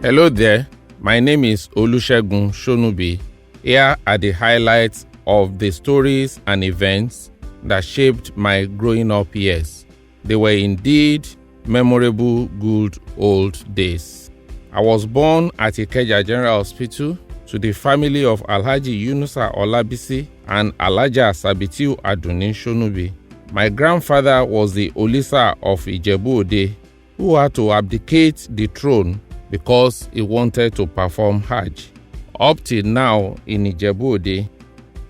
Hello there, my name is Olusegun Sonubi. Here are the highlights of the stories and events that shaped my growing up years. They were indeed memorable good old days. I was born at Ikeja General Hospital to the family of Alhaji Yunusa Olabisi and Alhaja Sabitiu Adunin Sonubi. My grandfather was the Olisa of Ijebu-Ode, who had to abdicate the throne because he wanted to perform Hajj. Up till now in Ijebu-Ode,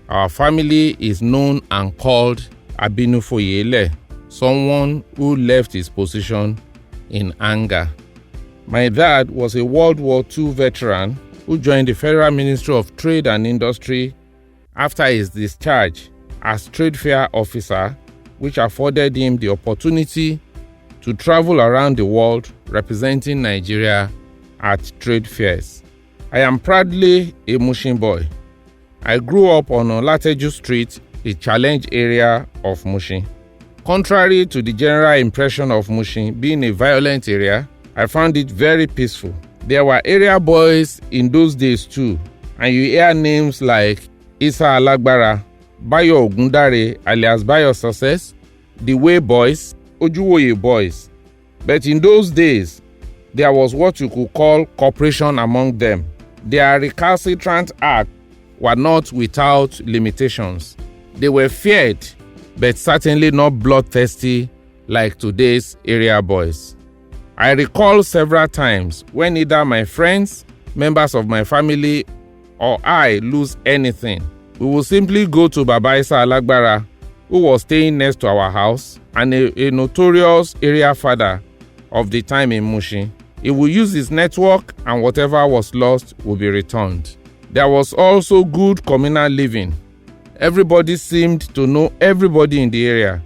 our family is known and called Abinufoyele, someone who left his position in anger. My dad was a World War II veteran who joined the Federal Ministry of Trade and Industry after his discharge as trade fair officer, which afforded him the opportunity to travel around the world representing Nigeria at trade fairs. I am proudly a Mushin boy. I grew up on Olateju Street, a challenge area of Mushin. Contrary to the general impression of Mushin being a violent area, I found it very peaceful. There were area boys in those days too, and you hear names like Isa Alagbara, Bayo Ogundare alias Bayo Success, the Way Boys, Ojuwoye Boys. But in those days, there was what you could call cooperation among them. Their recalcitrant acts were not without limitations. They were feared, but certainly not bloodthirsty like today's area boys. I recall several times when either my friends, members of my family, or I lose anything, we will simply go to Baba Isa Alagbara, who was staying next to our house, and a notorious area father of the time in Mushin. He will use his network and whatever was lost will be returned. There was also good communal living. Everybody seemed to know everybody in the area,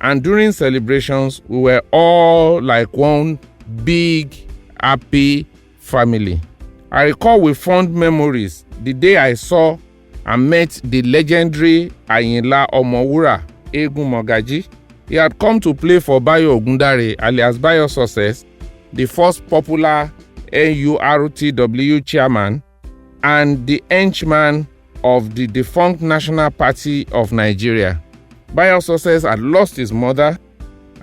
and during celebrations, we were all like one big, happy family. I recall with fond memories the day I saw and met the legendary Ayinla Omowura Egun Mogaji. He had come to play for Bayo Ogundare alias Bayo Success, the first popular NURTW chairman and the henchman of the defunct National Party of Nigeria. Bayo Success had lost his mother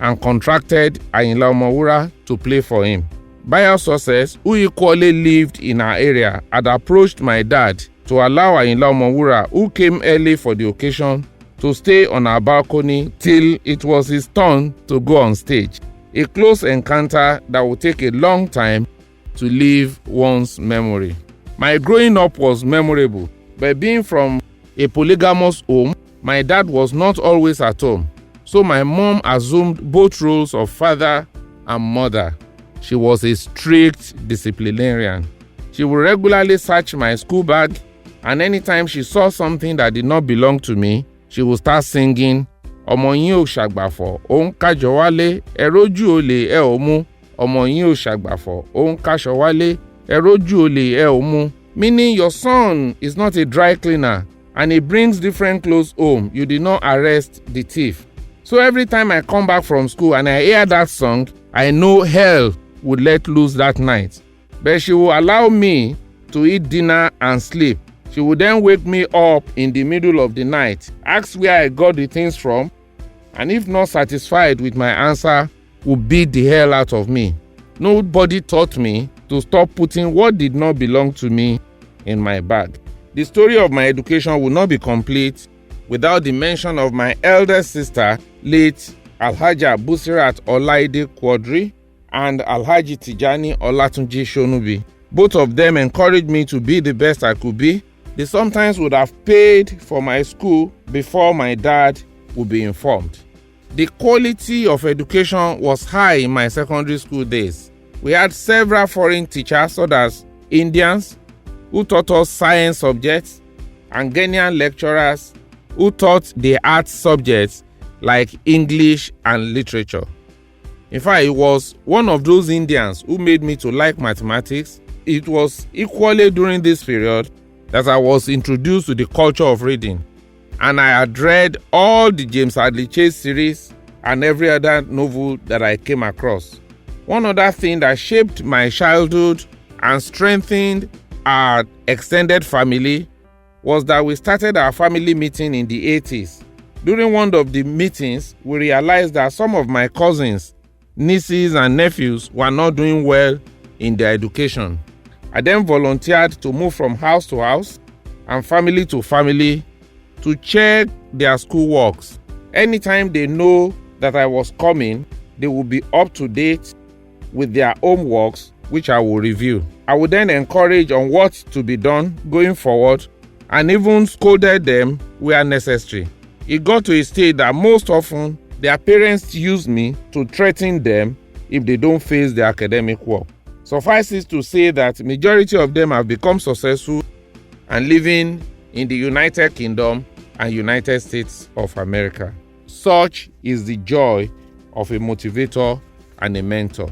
and contracted Ayinla Omowura to play for him. Bayo Success, who equally lived in our area, had approached my dad to allow Ayinla Omowura, who came early for the occasion, to stay on our balcony till it was his turn to go on stage. A close encounter that would take a long time to leave one's memory. My growing up was memorable, but being from a polygamous home, my dad was not always at home, so my mom assumed both roles of father and mother. She was a strict disciplinarian. She would regularly search my school bag, and anytime she saw something that did not belong to me, she would start singing, "Ọmọ yín ò ṣàgbàfọ̀, ó ń kájọ wálé, ẹ rójú olè ẹ ò mú. Ọmọ yín ò ṣàgbàfọ̀, ó ń káṣọ wálé, ẹ rójú olè ẹ ò mú." Meaning your son is not a dry cleaner and he brings different clothes home. You did not arrest the thief. So every time I come back from school and I hear that song, I know hell would let loose that night. But she will allow me to eat dinner and sleep. She would then wake me up in the middle of the night, ask where I got the things from, and if not satisfied with my answer, would beat the hell out of me. Nobody taught me to stop putting what did not belong to me in my bag. The story of my education would not be complete without the mention of my elder sister, late Alhaja Busirat Olaide Quadri and Alhaji Tijani Olatunji Sonubi. Both of them encouraged me to be the best I could be. They sometimes would have paid for my school before my dad would be informed. The quality of education was high in my secondary school days. We had several foreign teachers, such as Indians, who taught us science subjects, and Ghanaian lecturers who taught the arts subjects like English and literature. In fact, it was one of those Indians who made me to like mathematics. It was equally during this period that I was introduced to the culture of reading, and I had read all the James Hadley Chase series and every other novel that I came across. One other thing that shaped my childhood and strengthened our extended family was that we started our family meeting in the 80s. During one of the meetings, we realized that some of my cousins, nieces, and nephews were not doing well in their education. I then volunteered to move from house to house and family to family to check their school works. Anytime they know that I was coming, they will be up to date with their homeworks, which I will review. I would then encourage on what to be done going forward and even scolded them where necessary. It got to a state that most often their parents use me to threaten them if they don't face their academic work. Suffice it to say that majority of them have become successful and living in the United Kingdom and United States of America. Such is the joy of a motivator and a mentor.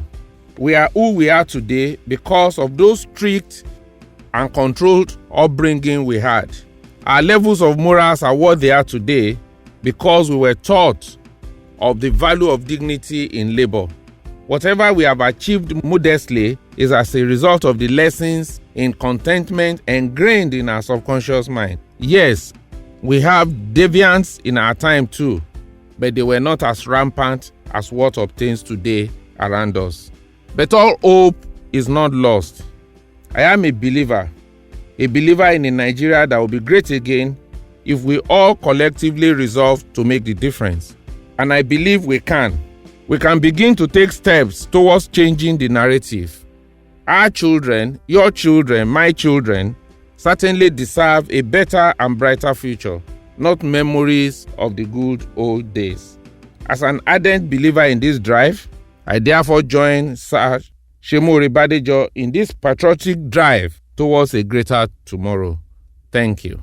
We are who we are today because of those strict and controlled upbringing we had. Our levels of morals are what they are today because we were taught of the value of dignity in labor. Whatever we have achieved modestly is as a result of the lessons in contentment ingrained in our subconscious mind. Yes, we have deviance in our time too, but they were not as rampant as what obtains today around us. But all hope is not lost. I am a believer in a Nigeria that will be great again if we all collectively resolve to make the difference. And I believe we can. We can begin to take steps towards changing the narrative. Our children, your children, my children, certainly deserve a better and brighter future, not memories of the good old days. As an ardent believer in this drive, I therefore join Sir Shemo Badejo in this patriotic drive towards a greater tomorrow. Thank you.